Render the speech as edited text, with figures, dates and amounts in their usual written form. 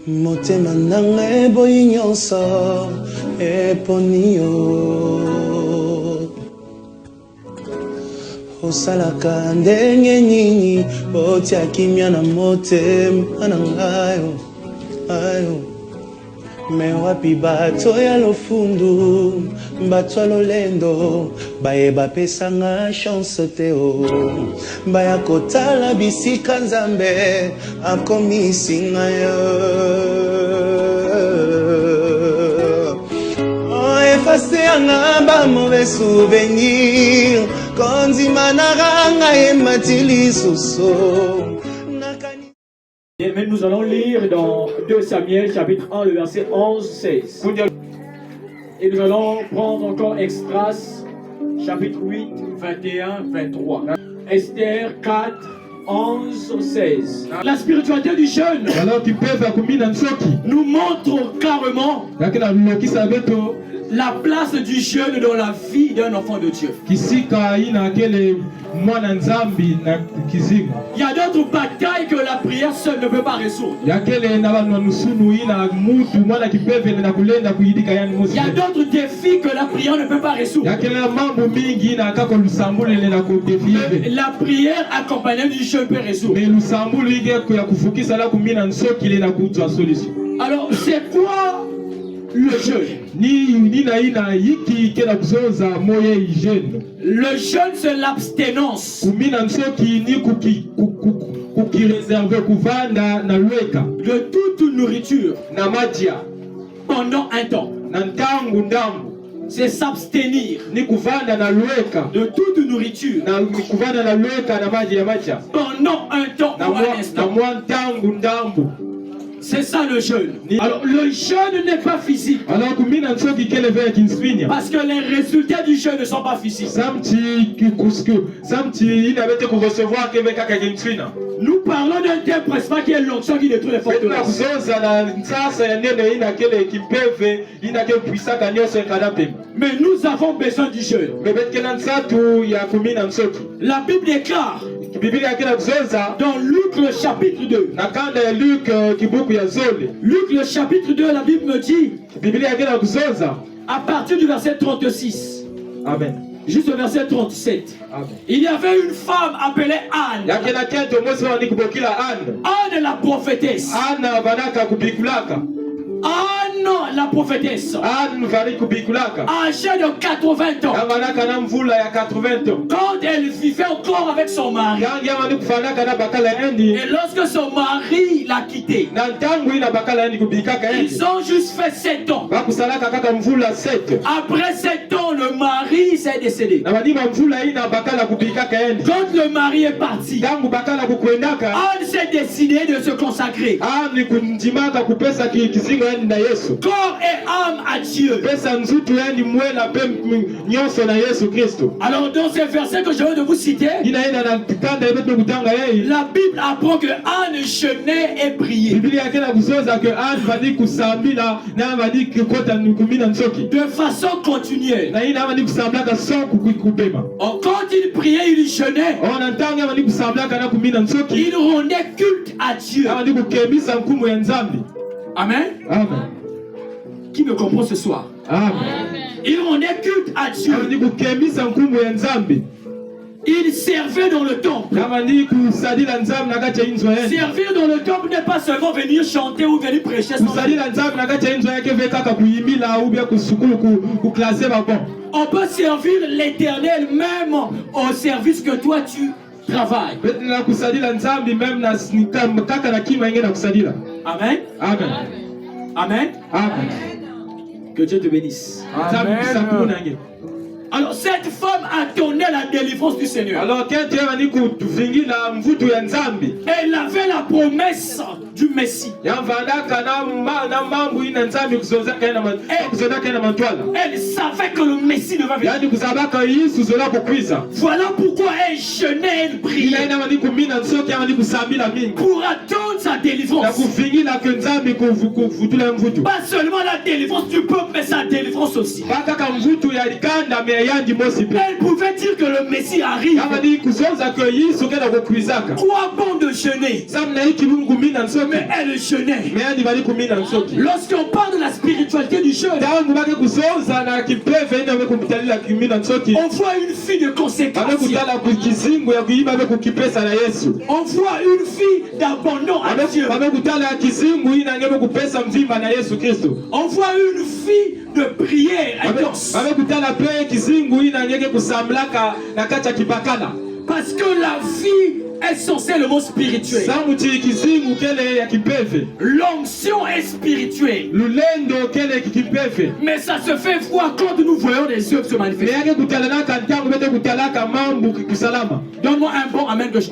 Motema nanga boyi nyonso eponi yo. Osalaka ndenge nini botia kimia na motema nangayo ayo. Me wapi bato ya lofundu bato ya lolendo bayeba pesanga chance te o. Baya kotala bisika nzambe akomisinga yo. Efase yanga ba mauvais souvenir konzima naranga ematili suso. Mais nous allons lire dans 2 Samuel chapitre 1 le verset 11-16. Et nous allons prendre encore Extras chapitre 8 21-23. Esther 4 11-16. La spiritualité du jeûne nous montre carrément la place du jeûne dans la vie d'un enfant de Dieu. Il y a d'autres batailles que la prière seule ne peut pas résoudre. Il y a d'autres défis que la prière ne peut pas résoudre. La prière accompagnée du jeûne peut résoudre. Alors c'est quoi le jeûne? Le jeûne, c'est l'abstinence de toute nourriture pendant un temps. C'est s'abstenir de toute nourriture pendant un temps ou un instant. C'est ça le jeûne. Alors le jeûne n'est pas physique. Parce que les résultats du jeûne ne sont pas physiques. Nous parlons d'un thème principal qui est l'onction qui détruit les forteresses. Mais nous avons besoin du jeûne. La Bible déclare dans Luc le chapitre 2. Luc le chapitre 2, la Bible me dit à partir du verset 36. Amen. Jusqu'au verset 37. Amen. Il y avait une femme appelée Anne. Anne la prophétesse. Anne la prophétesse. Âgée de 80 ans. Quand elle vivait encore avec son mari. Et lorsque son mari l'a quitté. Ils ont juste fait 7 ans. Après 7 ans, le mari s'est décédé. Quand le mari est parti, Anne s'est décidée de se consacrer corps et âme à Dieu. Alors dans ces versets que je viens de vous citer, la Bible apprend que Anne jeûnait et priait de façon continuelle. Quand il priait, il jeûnait, il rendait culte à Dieu. Amen. Amen. Qui me comprend ce soir? Amen. Il rendait culte à Dieu. Il servait dans le temple. Servir dans le temple n'est pas seulement venir chanter ou venir prêcher. On peut servir l'Éternel même au service que toi tu travailles. Amen. Amen. Amen. Amen. Que Dieu te bénisse. Amen. Alors cette femme attendait la délivrance du Seigneur. Elle avait la promesse du Messie. Elle savait que le Messie devait venir. Voilà pourquoi elle jeûnait, elle priait pour attendre sa délivrance. Pas seulement la délivrance du peuple, mais sa délivrance aussi. Elle pouvait dire que le Messie arrive. 3 bons de jeûner. Mais elle jeûnait. Lorsqu'on parle de la spiritualité du jeûne, on voit une fille de consécration. On voit une fille d'abandon à Dieu. On voit une fille de prière intense. Parce que la vie est censée le mot spirituel. L'onction est spirituelle. Mais ça se fait voir quand nous voyons des œuvres se manifester. Donne-moi un bon amen que je